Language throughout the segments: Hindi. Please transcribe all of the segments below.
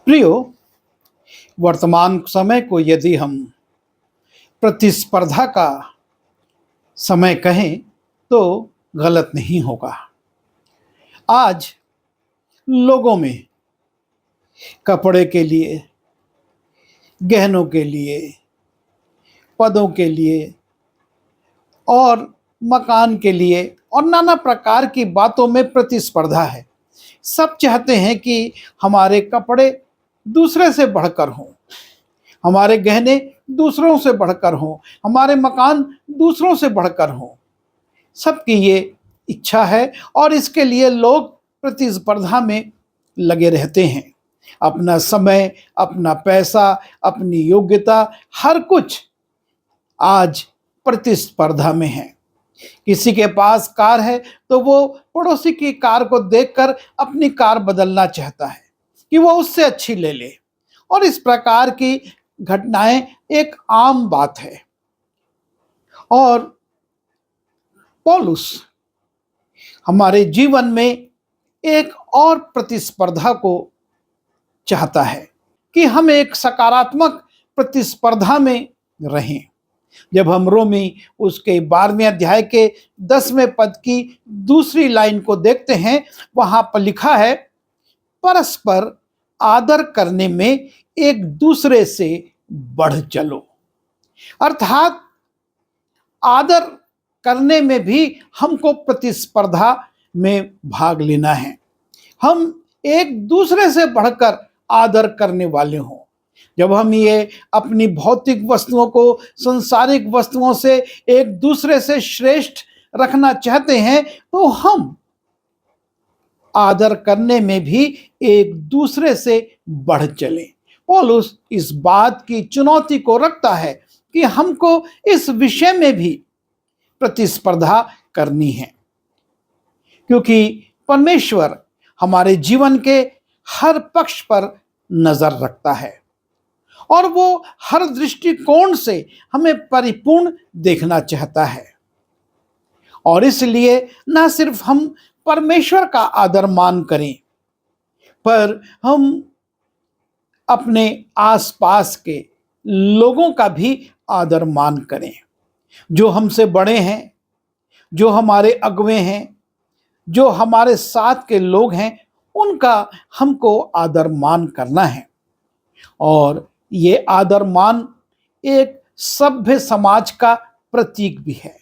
प्रियो, वर्तमान समय को यदि हम प्रतिस्पर्धा का समय कहें तो गलत नहीं होगा। आज लोगों में कपड़े के लिए, गहनों के लिए, पदों के लिए और मकान के लिए और नाना प्रकार की बातों में प्रतिस्पर्धा है। सब चाहते हैं कि हमारे कपड़े दूसरे से बढ़कर हों, हमारे गहने दूसरों से बढ़कर हों, हमारे मकान दूसरों से बढ़कर हों। सबकी ये इच्छा है और इसके लिए लोग प्रतिस्पर्धा में लगे रहते हैं। अपना समय, अपना पैसा, अपनी योग्यता, हर कुछ आज प्रतिस्पर्धा में है। किसी के पास कार है तो वो पड़ोसी की कार को देखकर अपनी कार बदलना चाहता है कि वो उससे अच्छी ले ले, और इस प्रकार की घटनाएं एक आम बात है। और पौलुस हमारे जीवन में एक और प्रतिस्पर्धा को चाहता है कि हम एक सकारात्मक प्रतिस्पर्धा में रहें। जब हम रोमी उसके 12वें अध्याय के 10वें पद की दूसरी लाइन को देखते हैं, वहां पर लिखा है, परस्पर आदर करने में एक दूसरे से बढ़ चलो। अर्थात आदर करने में भी हमको प्रतिस्पर्धा में भाग लेना है। हम एक दूसरे से बढ़कर आदर करने वाले हों। जब हम ये अपनी भौतिक वस्तुओं को सांसारिक वस्तुओं से एक दूसरे से श्रेष्ठ रखना चाहते हैं तो हम आदर करने में भी एक दूसरे से बढ़ चलें। पौलुस इस बात की चुनौती को रखता है कि हमको इस विषय में भी प्रतिस्पर्धा करनी है, क्योंकि परमेश्वर हमारे जीवन के हर पक्ष पर नजर रखता है और वो हर दृष्टिकोण से हमें परिपूर्ण देखना चाहता है। और इसलिए न सिर्फ हम परमेश्वर का आदर मान करें, पर हम अपने आसपास के लोगों का भी आदर मान करें। जो हमसे बड़े हैं, जो हमारे अगुवे हैं, जो हमारे साथ के लोग हैं, उनका हमको आदर मान करना है। और ये आदर मान एक सभ्य समाज का प्रतीक भी है।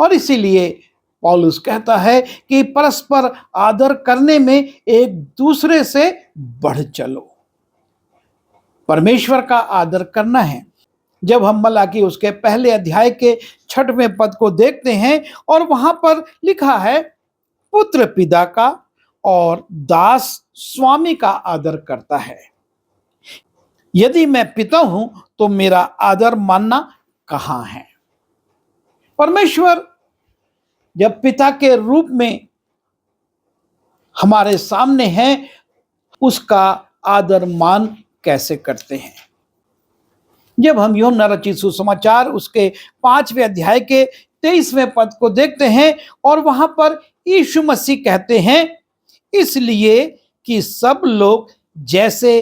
और इसीलिए पौलुस कहता है कि परस्पर आदर करने में एक दूसरे से बढ़ चलो। परमेश्वर का आदर करना है। जब हम मलाकी उसके पहले अध्याय के 6वें पद को देखते हैं और वहां पर लिखा है, पुत्र पिता का और दास स्वामी का आदर करता है। यदि मैं पिता हूं तो मेरा आदर मानना कहां है? परमेश्वर जब पिता के रूप में हमारे सामने है, उसका आदर मान कैसे करते हैं? जब हम यूहन्ना रचित सुसमाचार उसके 5वें अध्याय के 23वें पद को देखते हैं और वहां पर यीशु मसीह कहते हैं, इसलिए कि सब लोग जैसे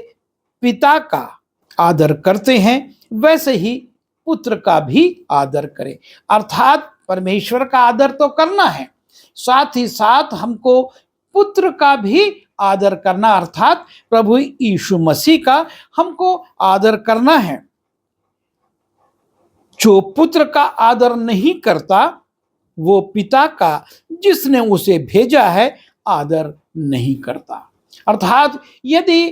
पिता का आदर करते हैं वैसे ही पुत्र का भी आदर करें। अर्थात परमेश्वर का आदर तो करना है, साथ ही साथ हमको पुत्र का भी आदर करना, अर्थात प्रभु यीशु मसीह का हमको आदर करना है। जो पुत्र का आदर नहीं करता, वो पिता का जिसने उसे भेजा है आदर नहीं करता। अर्थात यदि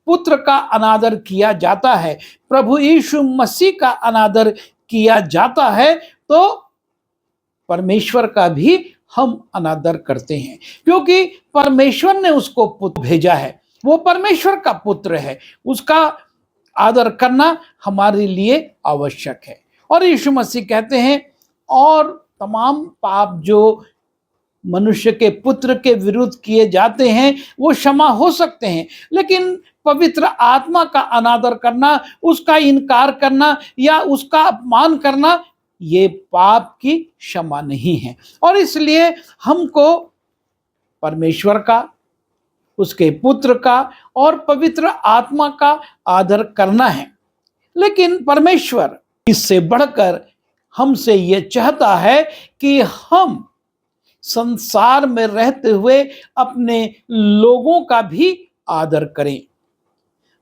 पुत्र का अनादर किया जाता है, प्रभु यीशु मसीह का अनादर किया जाता है, तो परमेश्वर का भी हम अनादर करते हैं, क्योंकि परमेश्वर ने उसको पुत्र भेजा है। वो परमेश्वर का पुत्र है, उसका आदर करना हमारे लिए आवश्यक है। और यीशु मसीह कहते हैं, और तमाम पाप जो मनुष्य के पुत्र के विरुद्ध किए जाते हैं वो क्षमा हो सकते हैं, लेकिन पवित्र आत्मा का अनादर करना, उसका इनकार करना या उसका अपमान करना, ये पाप की क्षमा नहीं है। और इसलिए हमको परमेश्वर का उसके पुत्र का और पवित्र आत्मा का आदर करना है। लेकिन परमेश्वर इससे बढ़कर हमसे ये चाहता है कि हम संसार में रहते हुए अपने लोगों का भी आदर करें।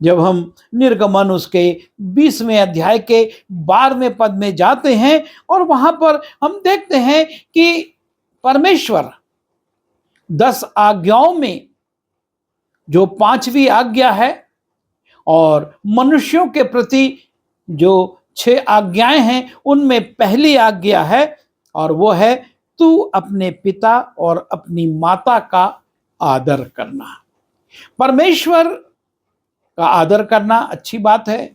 जब हम निर्गमन उसके 20वें अध्याय के 12वें पद में जाते हैं और वहां पर हम देखते हैं कि परमेश्वर 10 आज्ञाओं में जो 5वीं आज्ञा है और मनुष्यों के प्रति जो 6 आज्ञाएं हैं उनमें पहली आज्ञा है और वो है तू अपने पिता और अपनी माता का आदर करना। परमेश्वर का आदर करना अच्छी बात है,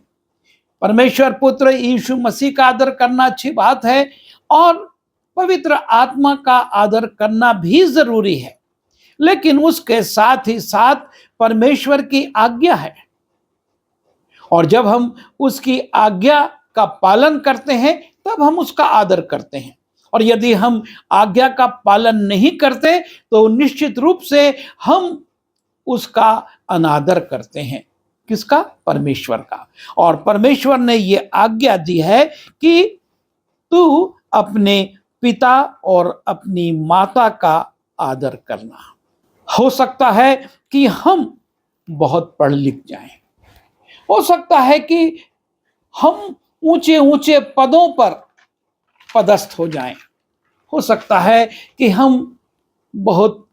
परमेश्वर पुत्र यीशु मसीह का आदर करना अच्छी बात है और पवित्र आत्मा का आदर करना भी जरूरी है। लेकिन उसके साथ ही साथ परमेश्वर की आज्ञा है और जब हम उसकी आज्ञा का पालन करते हैं तब हम उसका आदर करते हैं। और यदि हम आज्ञा का पालन नहीं करते तो निश्चित रूप से हम उसका अनादर करते हैं। किसका? परमेश्वर का। और परमेश्वर ने ये आज्ञा दी है कि तू अपने पिता और अपनी माता का आदर करना। हो सकता है कि हम बहुत पढ़ लिख जाएं, हो सकता है कि हम ऊंचे ऊंचे पदों पर पदस्थ हो जाएं, हो सकता है कि हम बहुत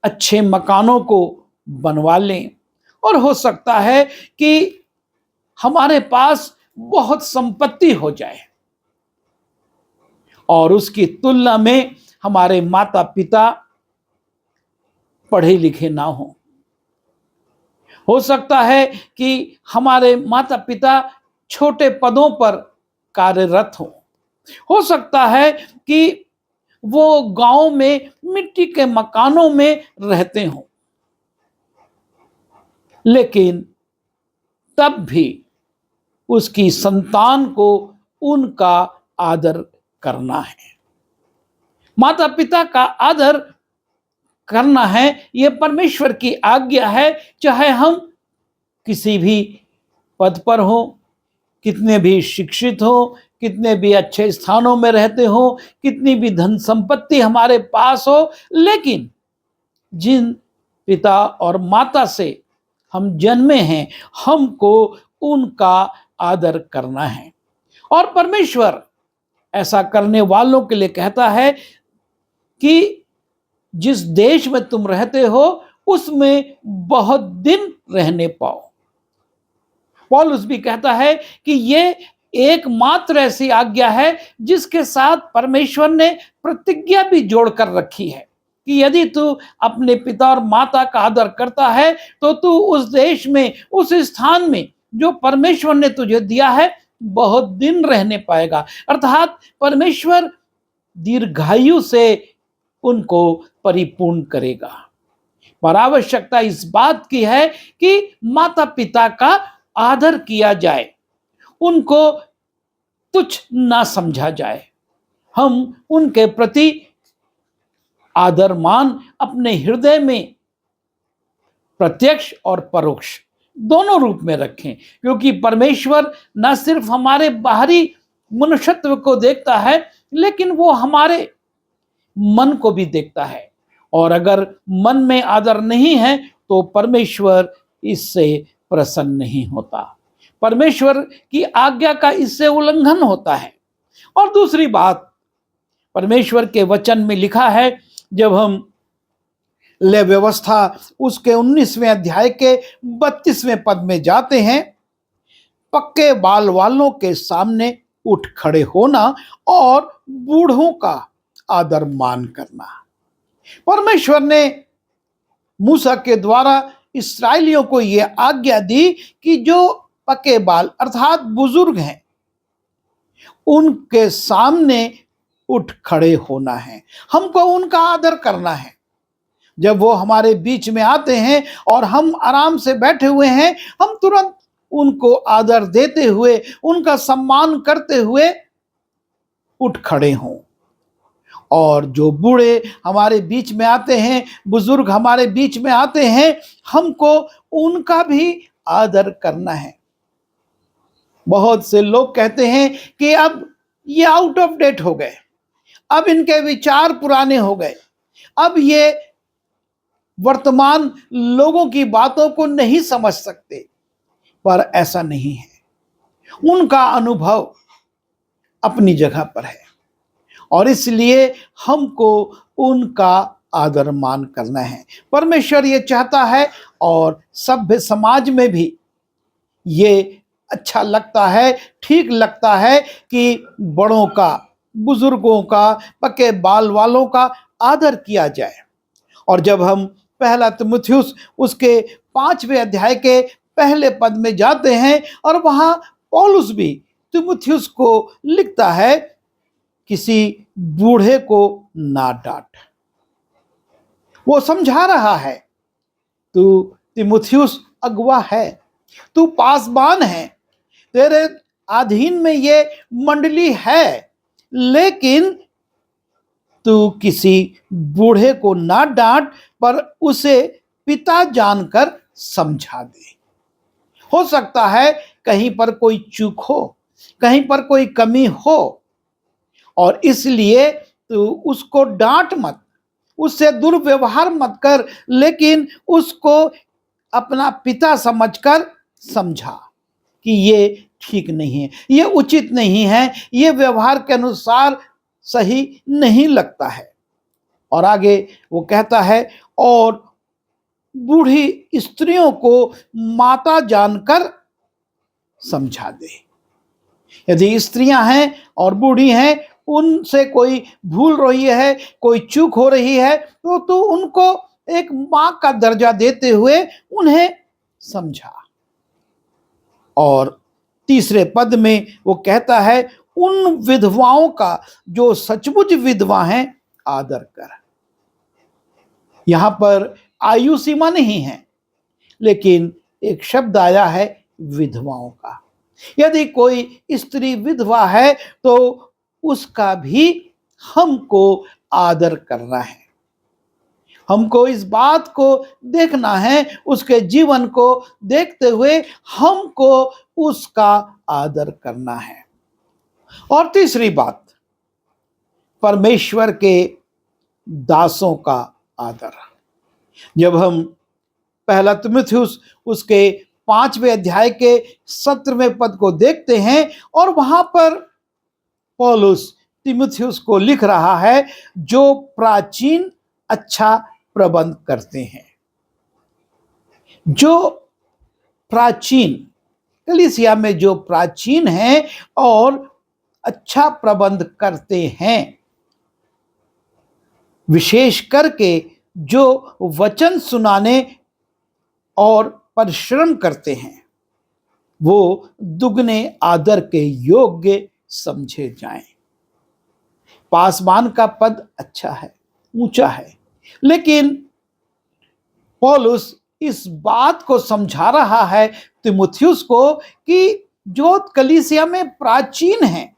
अच्छे मकानों को बनवा लें और हो सकता है कि हमारे पास बहुत संपत्ति हो जाए और उसकी तुलना में हमारे माता पिता पढ़े लिखे ना हो सकता है कि हमारे माता पिता छोटे पदों पर कार्यरत हो सकता है कि वो गांव में मिट्टी के मकानों में रहते हों, लेकिन तब भी उसकी संतान को उनका आदर करना है। माता पिता का आदर करना है, यह परमेश्वर की आज्ञा है, चाहे हम किसी भी पद पर हो, कितने भी शिक्षित हो, कितने भी अच्छे स्थानों में रहते हो, कितनी भी धन संपत्ति हमारे पास हो, लेकिन जिन पिता और माता से हम जन्मे हैं हमको उनका आदर करना है। और परमेश्वर ऐसा करने वालों के लिए कहता है कि जिस देश में तुम रहते हो उसमें बहुत दिन रहने पाओ। पौलुस भी कहता है कि ये एकमात्र ऐसी आज्ञा है जिसके साथ परमेश्वर ने प्रतिज्ञा भी जोड़कर रखी है कि यदि तू अपने पिता और माता का आदर करता है तो तू उस देश में, उस स्थान में जो परमेश्वर ने तुझे दिया है बहुत दिन रहने पाएगा। अर्थात परमेश्वर दीर्घायु से उनको परिपूर्ण करेगा। पर आवश्यकता इस बात की है कि माता पिता का आदर किया जाए, उनको तुच्छ ना समझा जाए। हम उनके प्रति आदर मान अपने हृदय में प्रत्यक्ष और परोक्ष दोनों रूप में रखें, क्योंकि परमेश्वर न सिर्फ हमारे बाहरी मनुष्यत्व को देखता है लेकिन वो हमारे मन को भी देखता है। और अगर मन में आदर नहीं है तो परमेश्वर इससे प्रसन्न नहीं होता, परमेश्वर की आज्ञा का इससे उल्लंघन होता है। और दूसरी बात, परमेश्वर के वचन में लिखा है, जब हम ले व्यवस्था उसके 19वें अध्याय के 32वें पद में जाते हैं, पक्के बाल वालों के सामने उठ खड़े होना और बूढ़ों का आदर मान करना। परमेश्वर ने मूसा के द्वारा इस्राएलियों को यह आज्ञा दी कि जो पक्के बाल अर्थात बुजुर्ग हैं उनके सामने उठ खड़े होना है, हमको उनका आदर करना है। जब वो हमारे बीच में आते हैं और हम आराम से बैठे हुए हैं, हम तुरंत उनको आदर देते हुए, उनका सम्मान करते हुए उठ खड़े हों। और जो बूढ़े हमारे बीच में आते हैं, बुजुर्ग हमारे बीच में आते हैं, हमको उनका भी आदर करना है। बहुत से लोग कहते हैं कि अब ये आउट ऑफ डेट हो गए, अब इनके विचार पुराने हो गए, अब ये वर्तमान लोगों की बातों को नहीं समझ सकते। पर ऐसा नहीं है, उनका अनुभव अपनी जगह पर है और इसलिए हमको उनका आदर मान करना है। परमेश्वर ये चाहता है और सभ्य समाज में भी ये अच्छा लगता है, ठीक लगता है कि बड़ों का, बुजुर्गों का, पक्के बाल वालों का आदर किया जाए। और जब हम पहला तीमुथियुस उसके 5वें अध्याय के पहले पद में जाते हैं और वहां पौलुस भी तीमुथियुस को लिखता है, किसी बूढ़े को ना डांट। वो समझा रहा है, तू तीमुथियुस अगुआ है, तू पासबान है, तेरे अधीन में ये मंडली है, लेकिन तू किसी बूढ़े को ना डांट, पर उसे पिता जानकर समझा दे। हो सकता है कहीं पर कोई चूक हो, कहीं पर कोई कमी हो, और इसलिए तू उसको डांट मत, उससे दुर्व्यवहार मत कर, लेकिन उसको अपना पिता समझकर समझा कि ये ठीक नहीं है, ये उचित नहीं है, ये व्यवहार के अनुसार सही नहीं लगता है। और आगे वो कहता है, और बूढ़ी स्त्रियों को माता जानकर समझा दे। यदि स्त्रियां हैं और बूढ़ी हैं, उनसे कोई भूल रही है, कोई चूक हो रही है, तो उनको एक मां का दर्जा देते हुए उन्हें समझा। और तीसरे पद में वो कहता है, उन विधवाओं का जो सचमुच विधवा हैं आदर कर। यहां पर आयु सीमा नहीं है, लेकिन एक शब्द आया है विधवाओं का। यदि कोई स्त्री विधवा है तो उसका भी हमको आदर करना है। हमको इस बात को देखना है, उसके जीवन को देखते हुए हमको उसका आदर करना है। और तीसरी बात, परमेश्वर के दासों का आदर। जब हम पहला तीमुथियुस उसके 5वें अध्याय के 17वें पद को देखते हैं और वहां पर पौलुस तीमुथियुस को लिख रहा है, जो प्राचीन अच्छा प्रबंध करते हैं। जो प्राचीन, कलीसिया में जो प्राचीन हैं और अच्छा प्रबंध करते हैं, विशेष करके जो वचन सुनाने और परिश्रम करते हैं, वो दुगने आदर के योग्य समझे जाएं। पासबान का पद अच्छा है, ऊंचा है, लेकिन पौलुस इस बात को समझा रहा है तीमुथियुस को कि जो कलीसिया में प्राचीन हैं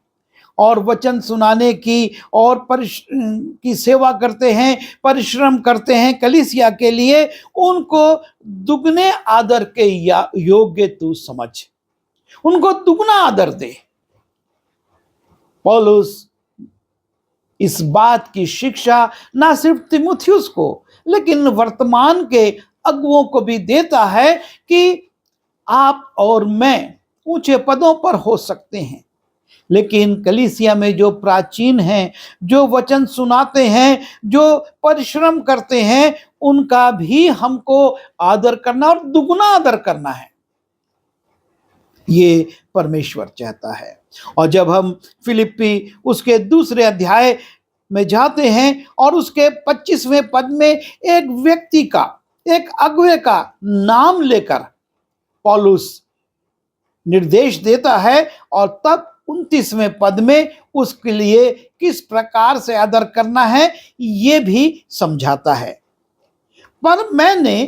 और वचन सुनाने की और की सेवा करते हैं, परिश्रम करते हैं कलीसिया के लिए, उनको दुगने आदर के योग्य तू समझ, उनको दुगना आदर दे। पौलुस इस बात की शिक्षा ना सिर्फ तीमुथियुस को, लेकिन वर्तमान के अगुओं को भी देता है कि आप और मैं ऊंचे पदों पर हो सकते हैं, लेकिन कलीसिया में जो प्राचीन हैं, जो वचन सुनाते हैं, जो परिश्रम करते हैं, उनका भी हमको आदर करना और दुगना आदर करना है। ये परमेश्वर चाहता है। और जब हम फिलिप्पी उसके 2 अध्याय में जाते हैं और उसके 25वें पद में एक व्यक्ति का, एक अगुवे का नाम लेकर पौलुस निर्देश देता है और तब 29वें पद में उसके लिए किस प्रकार से आदर करना है ये भी समझाता है। पर मैंने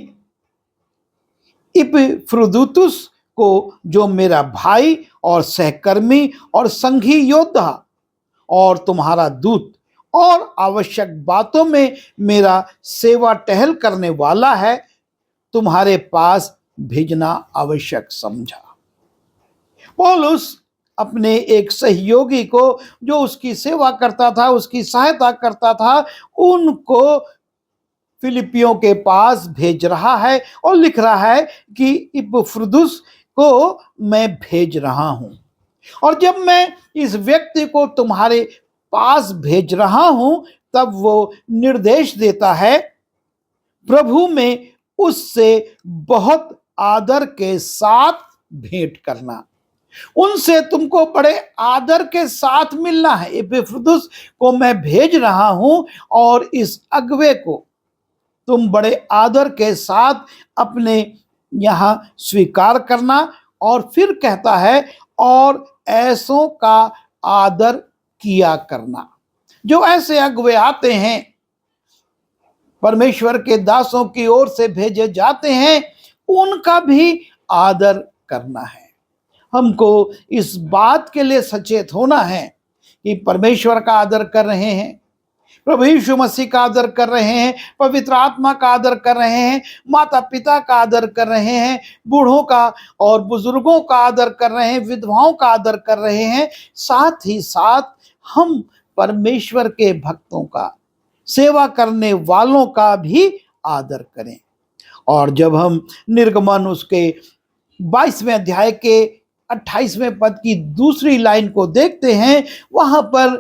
इपफ्रुदीतुस को, जो मेरा भाई और सहकर्मी और संघी योद्धा और तुम्हारा दूत और आवश्यक बातों में मेरा सेवा टहल करने वाला है, तुम्हारे पास भेजना आवश्यक समझा। पौलुस अपने एक सहयोगी को, जो उसकी सेवा करता था, उसकी सहायता करता था, उनको फिलिपियों के पास भेज रहा है और लिख रहा है कि इपफ्रुदुस को मैं भेज रहा हूं, और जब मैं इस व्यक्ति को तुम्हारे पास भेज रहा हूं, तब वो निर्देश देता है, प्रभु में उससे बहुत आदर के साथ भेंट करना। उनसे तुमको बड़े आदर के साथ मिलना है। इपफ्रुदुस को मैं भेज रहा हूं और इस अगुवे को तुम बड़े आदर के साथ अपने यहां स्वीकार करना। और फिर कहता है, और ऐसों का आदर किया करना। जो ऐसे अगुवे आते हैं, परमेश्वर के दासों की ओर से भेजे जाते हैं, उनका भी आदर करना है। हमको इस बात के लिए सचेत होना है कि परमेश्वर का आदर कर रहे हैं, प्रभु यीशु मसीह का आदर कर रहे हैं, पवित्र आत्मा का आदर कर रहे हैं, माता पिता का आदर कर रहे हैं, बूढ़ों का और बुजुर्गों का आदर कर रहे हैं, विधवाओं का आदर कर रहे हैं। साथ ही साथ हम परमेश्वर के भक्तों का, सेवा करने वालों का भी आदर करें। और जब हम निर्गमन उसके 22वें अध्याय के 28वें पद की दूसरी लाइन को देखते हैं, वहां पर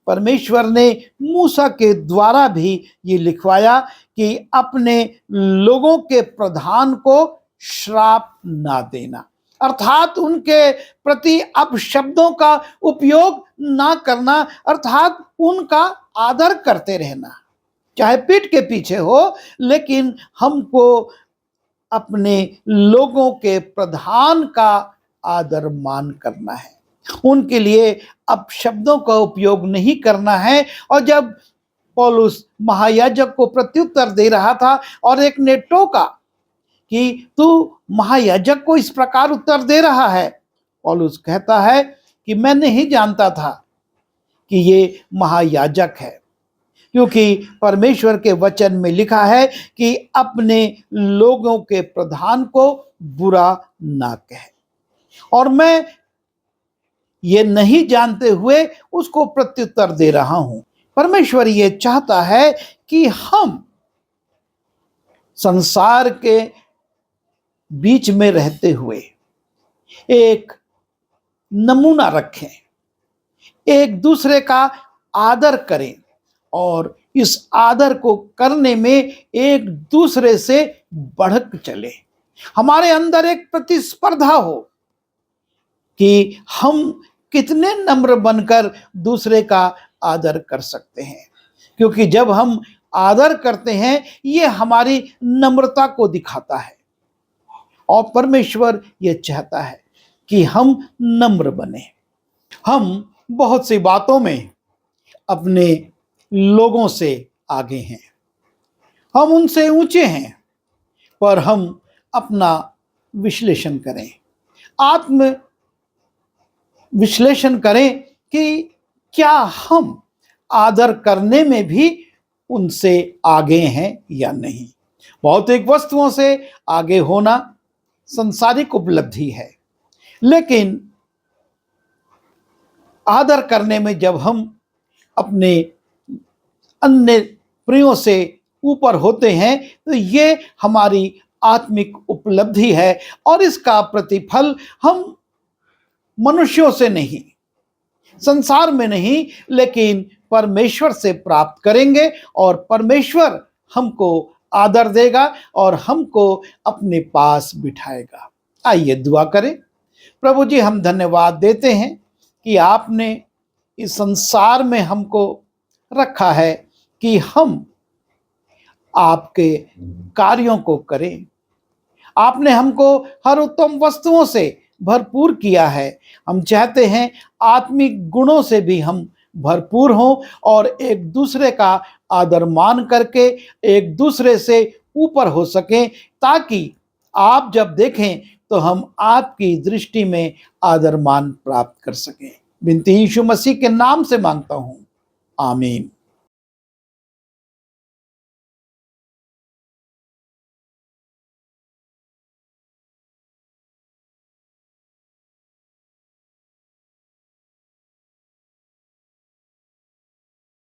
परमेश्वर ने मूसा के द्वारा भी ये लिखवाया कि अपने लोगों के प्रधान को श्राप ना देना, अर्थात उनके प्रति अपशब्दों का उपयोग ना करना, अर्थात उनका आदर करते रहना, चाहे पीठ के पीछे हो, लेकिन हमको अपने लोगों के प्रधान का आदर मान करना है, उनके लिए अपशब्दों का उपयोग नहीं करना है। और जब पौलुस महायाजक को प्रत्युत्तर दे रहा था और एक ने टोका कि तू महायाजक को इस प्रकार उत्तर दे रहा है, पौलुस कहता है कि मैं नहीं जानता था कि ये महायाजक है, क्योंकि परमेश्वर के वचन में लिखा है कि अपने लोगों के प्रधान को बुरा ना कहे। और मैं ये नहीं जानते हुए उसको प्रत्युत्तर दे रहा हूं। परमेश्वर ये चाहता है कि हम संसार के बीच में रहते हुए एक नमूना रखें, एक दूसरे का आदर करें, और इस आदर को करने में एक दूसरे से बढ़ चले। हमारे अंदर एक प्रतिस्पर्धा हो कि हम कितने नम्र बनकर दूसरे का आदर कर सकते हैं, क्योंकि जब हम आदर करते हैं, ये हमारी नम्रता को दिखाता है। और परमेश्वर ये चाहता है कि हम नम्र बने। हम बहुत सी बातों में अपने लोगों से आगे हैं, हम उनसे ऊंचे हैं, पर हम अपना विश्लेषण करें, आत्म विश्लेषण करें कि क्या हम आदर करने में भी उनसे आगे हैं या नहीं। भौतिक वस्तुओं से आगे होना सांसारिक उपलब्धि है, लेकिन आदर करने में जब हम अपने अन्य प्रियों से ऊपर होते हैं, तो ये हमारी आत्मिक उपलब्धि है, और इसका प्रतिफल हम मनुष्यों से नहीं, संसार में नहीं, लेकिन परमेश्वर से प्राप्त करेंगे, और परमेश्वर हमको आदर देगा और हमको अपने पास बिठाएगा। आइए दुआ करें। प्रभु जी, हम धन्यवाद देते हैं कि आपने इस संसार में हमको रखा है कि हम आपके कार्यों को करें। आपने हमको हर उत्तम वस्तुओं से भरपूर किया है। हम चाहते हैं आत्मिक गुणों से भी हम भरपूर हों, और एक दूसरे का आदर मान करके एक दूसरे से ऊपर हो सकें, ताकि आप जब देखें तो हम आपकी दृष्टि में आदर मान प्राप्त कर सकें। विनती यीशु मसीह के नाम से मांगता हूं, आमीन।